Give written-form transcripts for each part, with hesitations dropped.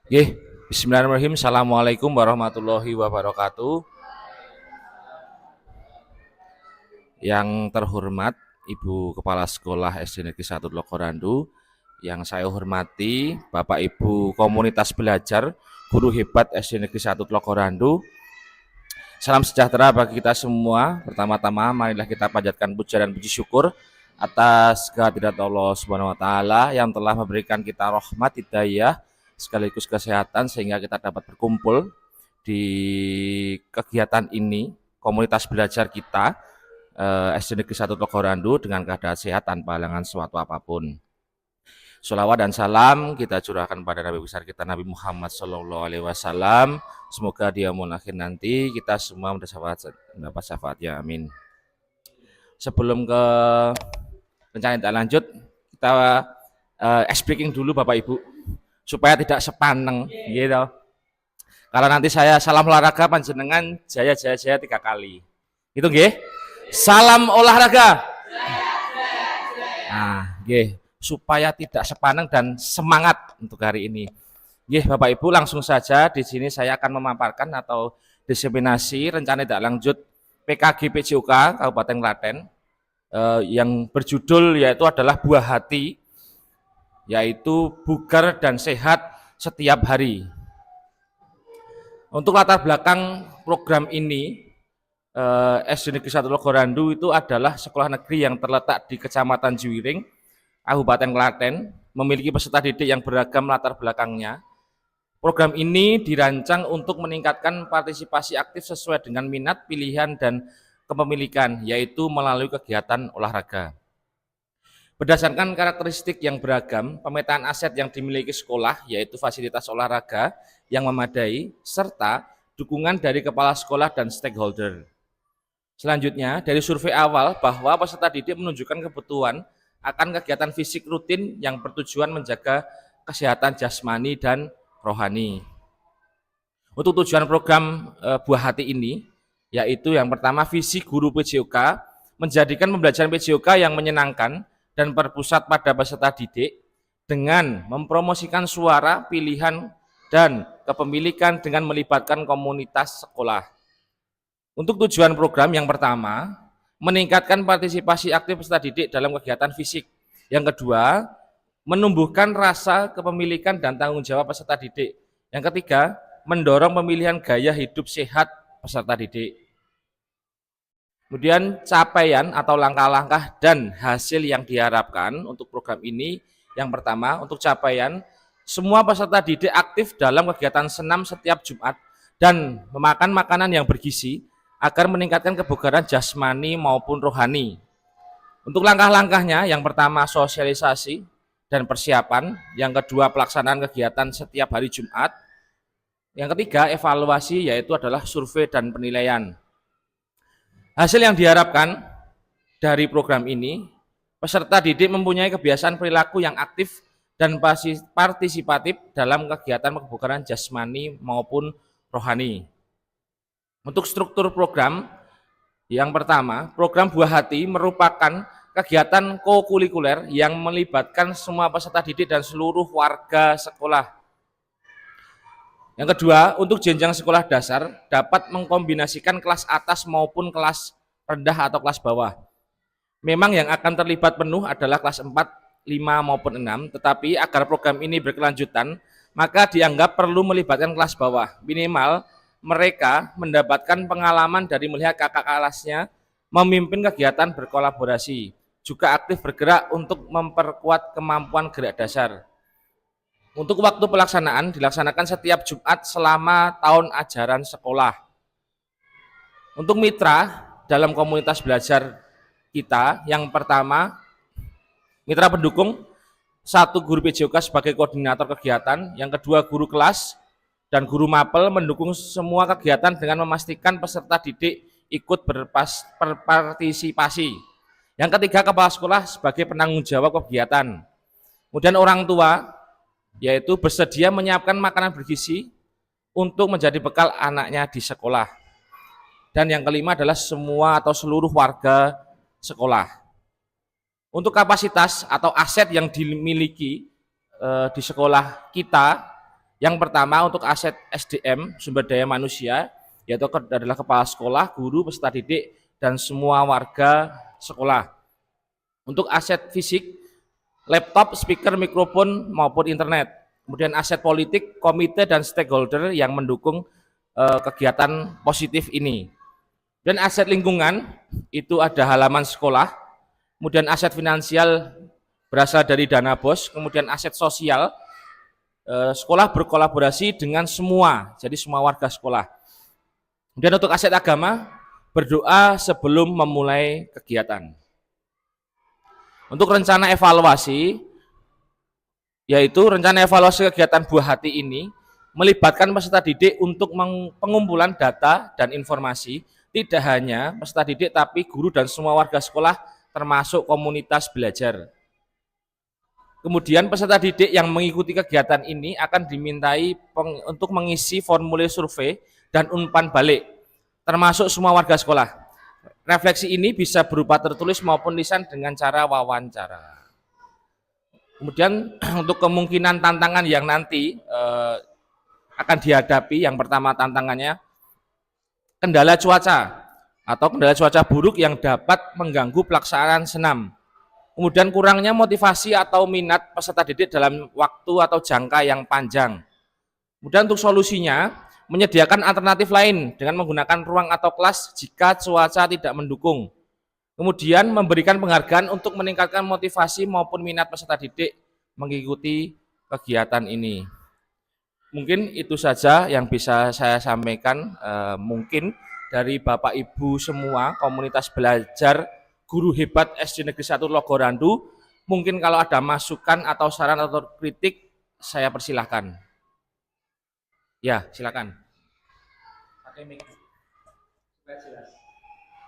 Oke, Bismillahirrahmanirrahim. Assalamualaikum warahmatullahi wabarakatuh. Yang terhormat Ibu Kepala Sekolah SD Negeri 1 Logorandu, yang saya hormati Bapak Ibu Komunitas Belajar, Guru Hebat SD Negeri 1 Logorandu. Salam sejahtera bagi kita semua. Pertama-tama marilah kita panjatkan puja dan puji syukur atas kehadirat Allah Subhanahu wa taala yang telah memberikan kita rahmat, hidayah, sekaligus kesehatan sehingga kita dapat berkumpul di kegiatan ini, komunitas belajar kita SD Negeri 1 Logorandu dengan keadaan sehat tanpa halangan suatu apapun. Sholawat dan salam kita curahkan pada Nabi besar kita Nabi Muhammad SAW. Semoga dia akhir nanti kita semua mendapat syafaatnya. Amin. Sebelum ke rencana tidak lanjut, kita ice breaking dulu Bapak Ibu supaya tidak sepaneng gitu. Karena nanti saya salam olahraga panjenengan jaya 3 kali. Itu nggih. Salam olahraga. Nah, nggih, supaya tidak sepaneng dan semangat untuk hari ini. Nggih, Bapak Ibu, langsung saja di sini saya akan memaparkan atau diseminasi rencana tidak lanjut PKG PJOK Kabupaten Klaten yang berjudul yaitu adalah Buah Hati, yaitu bugar dan sehat setiap hari. Untuk latar belakang program ini, SD Negeri 1 Logorandu itu adalah sekolah negeri yang terletak di Kecamatan Jiwiring, Kabupaten Klaten, memiliki peserta didik yang beragam latar belakangnya. Program ini dirancang untuk meningkatkan partisipasi aktif sesuai dengan minat, pilihan, dan kepemilikan, yaitu melalui kegiatan olahraga. Berdasarkan karakteristik yang beragam, pemetaan aset yang dimiliki sekolah, yaitu fasilitas olahraga yang memadai, serta dukungan dari kepala sekolah dan stakeholder. Selanjutnya, dari survei awal bahwa peserta didik menunjukkan kebutuhan akan kegiatan fisik rutin yang bertujuan menjaga kesehatan jasmani dan rohani. Untuk tujuan program Buah Hati ini, yaitu yang pertama visi guru PJOK, menjadikan pembelajaran PJOK yang menyenangkan dan berpusat pada peserta didik dengan mempromosikan suara, pilihan, dan kepemilikan dengan melibatkan komunitas sekolah. Untuk tujuan program yang pertama, meningkatkan partisipasi aktif peserta didik dalam kegiatan fisik. Yang kedua, menumbuhkan rasa kepemilikan dan tanggung jawab peserta didik. Yang ketiga, mendorong pemilihan gaya hidup sehat peserta didik. Kemudian capaian atau langkah-langkah dan hasil yang diharapkan untuk program ini. Yang pertama, untuk capaian, semua peserta didik aktif dalam kegiatan senam setiap Jumat dan memakan makanan yang bergizi agar meningkatkan kebugaran jasmani maupun rohani. Untuk langkah-langkahnya, yang pertama sosialisasi dan persiapan, yang kedua pelaksanaan kegiatan setiap hari Jumat, yang ketiga evaluasi yaitu adalah survei dan penilaian. Hasil yang diharapkan dari program ini, peserta didik mempunyai kebiasaan perilaku yang aktif dan partisipatif dalam kegiatan kebugaran jasmani maupun rohani. Untuk struktur program, yang pertama, program Buah Hati merupakan kegiatan kokurikuler yang melibatkan semua peserta didik dan seluruh warga sekolah. Yang kedua, untuk jenjang sekolah dasar dapat mengkombinasikan kelas atas maupun kelas rendah atau kelas bawah. Memang yang akan terlibat penuh adalah kelas 4, 5 maupun 6, tetapi agar program ini berkelanjutan, maka dianggap perlu melibatkan kelas bawah. Minimal mereka mendapatkan pengalaman dari melihat kakak kelasnya memimpin kegiatan berkolaborasi, juga aktif bergerak untuk memperkuat kemampuan gerak dasar. Untuk waktu pelaksanaan dilaksanakan setiap Jumat selama tahun ajaran sekolah. Untuk mitra dalam komunitas belajar kita, yang pertama mitra pendukung, satu guru PJOK sebagai koordinator kegiatan, yang kedua guru kelas dan guru mapel mendukung semua kegiatan dengan memastikan peserta didik ikut berpartisipasi. Yang ketiga, kepala sekolah sebagai penanggung jawab kegiatan. Kemudian orang tua yaitu bersedia menyiapkan makanan bergizi untuk menjadi bekal anaknya di sekolah. Dan yang kelima adalah semua atau seluruh warga sekolah. Untuk kapasitas atau aset yang dimiliki di sekolah kita, Yang pertama untuk aset SDM, sumber daya manusia, yaitu adalah kepala sekolah, guru, peserta didik, dan semua warga sekolah. Untuk aset fisik, laptop, speaker, mikrofon, maupun internet. Kemudian aset politik, komite, dan stakeholder yang mendukung kegiatan positif ini. Dan aset lingkungan, itu ada halaman sekolah, kemudian aset finansial berasal dari dana BOS, kemudian aset sosial, sekolah berkolaborasi dengan semua, jadi semua warga sekolah. Kemudian untuk aset agama, berdoa sebelum memulai kegiatan. Untuk rencana evaluasi, yaitu rencana evaluasi kegiatan Buah Hati ini melibatkan peserta didik untuk pengumpulan data dan informasi, tidak hanya peserta didik tapi guru dan semua warga sekolah termasuk komunitas belajar. Kemudian peserta didik yang mengikuti kegiatan ini akan dimintai untuk mengisi formulir survei dan umpan balik, termasuk semua warga sekolah. Refleksi ini bisa berupa tertulis maupun lisan dengan cara wawancara. Kemudian untuk kemungkinan tantangan yang nanti akan dihadapi, yang pertama tantangannya kendala cuaca atau kendala cuaca buruk yang dapat mengganggu pelaksanaan senam. Kemudian kurangnya motivasi atau minat peserta didik dalam waktu atau jangka yang panjang. Kemudian untuk solusinya, menyediakan alternatif lain dengan menggunakan ruang atau kelas jika cuaca tidak mendukung. Kemudian memberikan penghargaan untuk meningkatkan motivasi maupun minat peserta didik mengikuti kegiatan ini. Mungkin itu saja yang bisa saya sampaikan, mungkin dari Bapak Ibu semua komunitas belajar Guru Hebat SD Negeri 1 Logorandu, mungkin kalau ada masukan atau saran atau kritik, saya persilahkan. Ya, silakan.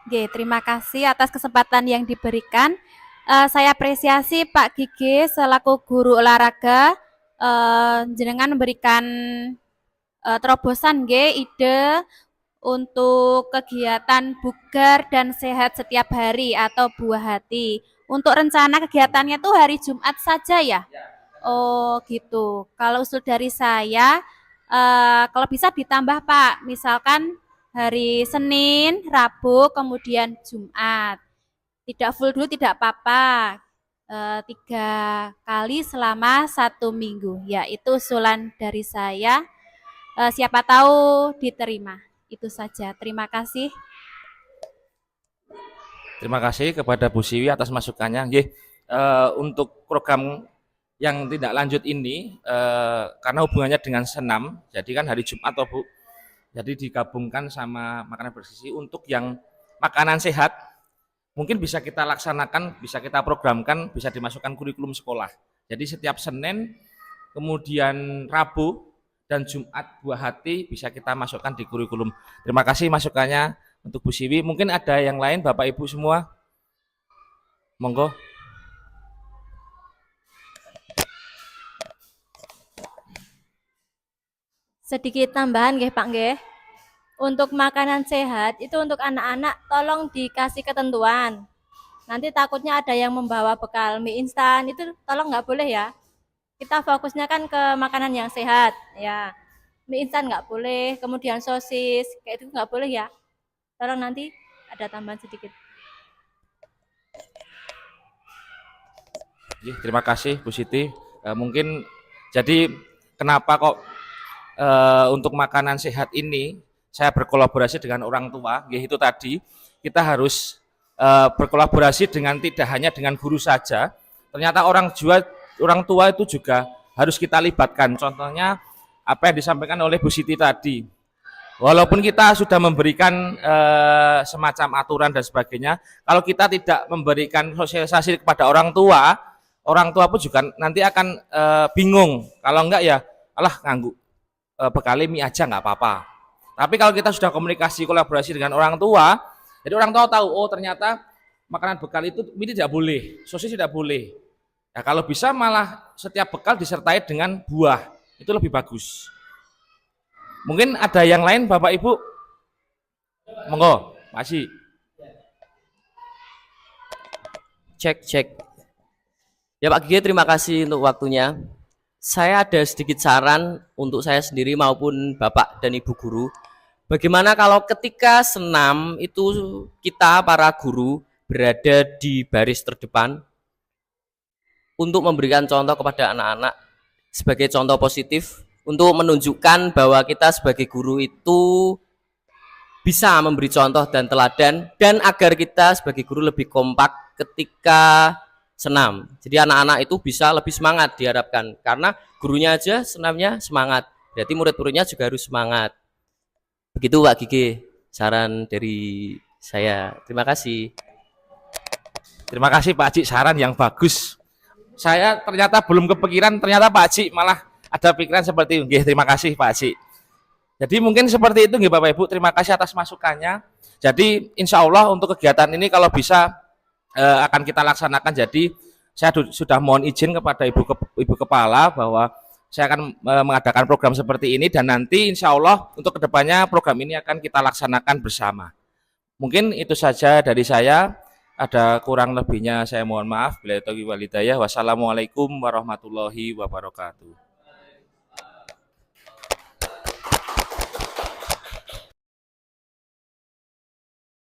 Oke, terima kasih atas kesempatan yang diberikan. Saya apresiasi Pak Gigi selaku guru olahraga, jenengan memberikan terobosan ide untuk kegiatan bugar dan sehat setiap hari atau Buah Hati. Untuk rencana kegiatannya tuh hari Jumat saja ya? Oh gitu. Kalau usul dari saya, kalau bisa ditambah Pak, misalkan hari Senin, Rabu, kemudian Jumat. Tidak full dulu tidak apa-apa. 3 kali selama 1 minggu. Ya itu usulan dari saya. Siapa tahu diterima. Itu saja. Terima kasih. Terima kasih kepada Bu Siwi atas masukannya. Untuk program yang tidak lanjut ini, karena hubungannya dengan senam, jadi kan hari Jumat toh Bu, jadi digabungkan sama makanan bergizi. Untuk yang makanan sehat, mungkin bisa kita laksanakan, bisa kita programkan, bisa dimasukkan kurikulum sekolah. Jadi setiap Senin, kemudian Rabu, dan Jumat Buah Hati bisa kita masukkan di kurikulum. Terima kasih masukannya untuk Bu Siwi. Mungkin ada yang lain Bapak Ibu semua? Monggo. Sedikit tambahan nggih Pak nggih. Untuk makanan sehat itu untuk anak-anak tolong dikasih ketentuan. Nanti takutnya ada yang membawa bekal mie instan, itu tolong nggak boleh ya. Kita fokusnya kan ke makanan yang sehat ya. Mie instan nggak boleh, kemudian sosis kayak itu nggak boleh ya. Tolong nanti ada tambahan sedikit. Terima kasih Bu Siti. Mungkin jadi kenapa kok untuk makanan sehat ini saya berkolaborasi dengan orang tua, itu tadi kita harus berkolaborasi dengan tidak hanya dengan guru saja. Ternyata orang tua itu juga harus kita libatkan. Contohnya apa yang disampaikan oleh Bu Siti tadi. Walaupun kita sudah memberikan semacam aturan dan sebagainya, kalau kita tidak memberikan sosialisasi kepada orang tua pun juga nanti akan bingung. Kalau enggak ya, alah nganggu bekali mie aja nggak apa-apa. Tapi kalau kita sudah komunikasi, kolaborasi dengan orang tua, jadi orang tua tahu, oh ternyata makanan bekal itu ini tidak boleh, sosis tidak boleh. Nah, kalau bisa malah setiap bekal disertai dengan buah, itu lebih bagus. Mungkin ada yang lain Bapak Ibu? Monggo, masih. Cek. Ya Pak Gigi, terima kasih untuk waktunya. Saya ada sedikit saran untuk saya sendiri maupun Bapak dan Ibu guru. Bagaimana kalau ketika senam itu kita para guru berada di baris terdepan untuk memberikan contoh kepada anak-anak sebagai contoh positif untuk menunjukkan bahwa kita sebagai guru itu bisa memberi contoh dan teladan, dan agar kita sebagai guru lebih kompak ketika senam. Jadi anak-anak itu bisa lebih semangat diharapkan, karena gurunya aja senamnya semangat, berarti murid-muridnya juga harus semangat. Begitu Pak Gigi, saran dari saya. Terima kasih. Terima kasih Pak Haji, saran yang bagus. Saya ternyata belum kepikiran, ternyata Pak Haji malah ada pikiran seperti itu. Terima kasih Pak Haji. Jadi mungkin seperti itu Bapak Ibu, terima kasih atas masukannya. Jadi insya Allah untuk kegiatan ini kalau bisa akan kita laksanakan. Jadi saya sudah mohon izin kepada Ibu Kepala bahwa saya akan mengadakan program seperti ini, dan nanti insya Allah untuk kedepannya program ini akan kita laksanakan bersama. Mungkin itu saja dari saya. Ada kurang lebihnya saya mohon maaf. Wassalamualaikum warahmatullahi wabarakatuh.